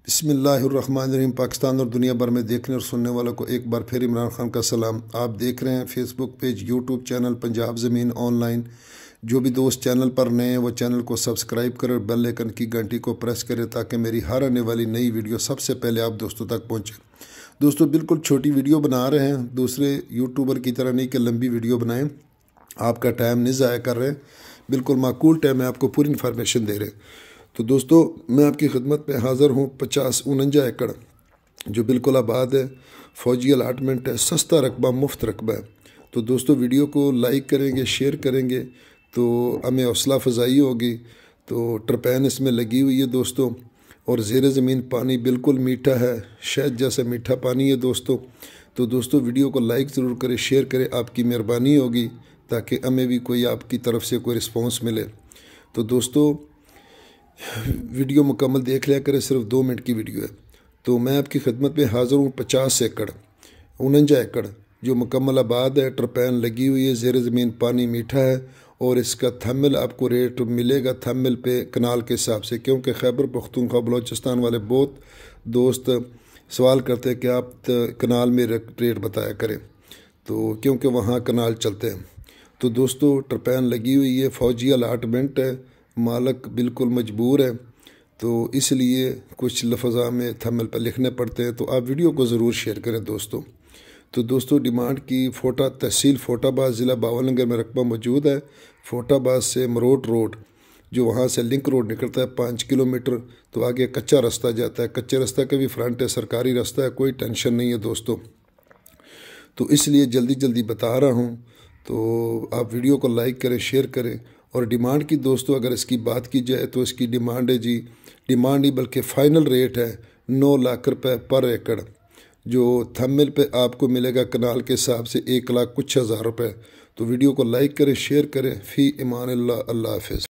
बिस्मिल्लाहिर्रहमानिर्रहीम। पाकिस्तान और दुनिया भर में देखने और सुनने वालों को एक बार फिर इमरान खान का सलाम। आप देख रहे हैं Facebook page, YouTube channel Punjab ज़मीन ऑनलाइन। जो भी दोस्त चैनल पर नए हैं वो चैनल को सब्सक्राइब करें और बेल आइकन की घंटी को प्रेस करें ताकि मेरी हर आने वाली नई वीडियो सबसे पहले आप दोस्तों तक पहुँचे। दोस्तों बिल्कुल छोटी वीडियो बना रहे हैं, दूसरे यूट्यूबर की तरह नहीं कि लंबी वीडियो बनाएँ। आपका टाइम नहीं ज़ाया कर रहे हैं, बिल्कुल माकूल टाइम में आपको पूरी इन्फॉर्मेशन दे रहे हैं। तो दोस्तों मैं आपकी खिदमत में हाज़िर हूँ। 49 एकड़ जो बिल्कुल आबाद है, फ़ौजी अलाटमेंट है, सस्ता रकबा, मुफ्त रकबा है। तो दोस्तों वीडियो को लाइक करेंगे, शेयर करेंगे तो हमें हौसला अफजाई होगी। तो ट्रपैन इसमें लगी हुई है दोस्तों, और ज़ेर ज़मीन पानी बिल्कुल मीठा है, शहद जैसा मीठा पानी है दोस्तों। तो दोस्तों वीडियो को लाइक ज़रूर करें, शेयर करें, आपकी मेहरबानी होगी ताकि हमें भी कोई आपकी तरफ से कोई रिस्पॉन्स मिले। तो दोस्तों वीडियो मुकम्मल देख लिया करें, सिर्फ 2 मिनट की वीडियो है। तो मैं आपकी खिदमत में हाज़िर हूँ। 49 एकड़ जो मुकम्मल आबाद है, ट्रपैन लगी हुई है, ज़ेर ज़मीन पानी मीठा है, और इसका थंबनेल आपको रेट मिलेगा थंबनेल पे कनाल के हिसाब से, क्योंकि खैबर पख्तूनख्वा बलोचिस्तान वाले बहुत दोस्त सवाल करते हैं कि आप कनाल में रेट बताया करें, तो क्योंकि वहाँ कनाल चलते हैं। तो दोस्तों ट्रपैन लगी हुई है, फ़ौजी अलाटमेंट है, मालक बिल्कुल मजबूर है, तो इसलिए कुछ लफ्ज़ा में थंबनेल पर लिखने पड़ते हैं। तो आप वीडियो को ज़रूर शेयर करें दोस्तों। तो दोस्तों डिमांड की फोटा तहसील फोटाबाद ज़िला बावलनगर में रकबा मौजूद है। फोटाबाद से मरोट रोड जो वहाँ से लिंक रोड निकलता है 5 किलोमीटर, तो आगे कच्चा रास्ता जाता है। कच्चे रास्ता का भी फ्रंट है, सरकारी रास्ता है, कोई टेंशन नहीं है दोस्तों। तो इसलिए जल्दी जल्दी बता रहा हूँ, तो आप वीडियो को लाइक करें, शेयर करें। और डिमांड की दोस्तों अगर इसकी बात की जाए तो इसकी डिमांड है जी, डिमांड ही बल्कि फ़ाइनल रेट है 9 लाख रुपए पर एकड़, जो थंबनेल पे आपको मिलेगा कनाल के हिसाब से 1 लाख कुछ हज़ार रुपये। तो वीडियो को लाइक करें, शेयर करें। फ़ी इमान अल्लाह, अल्लाह हाफ़िज़।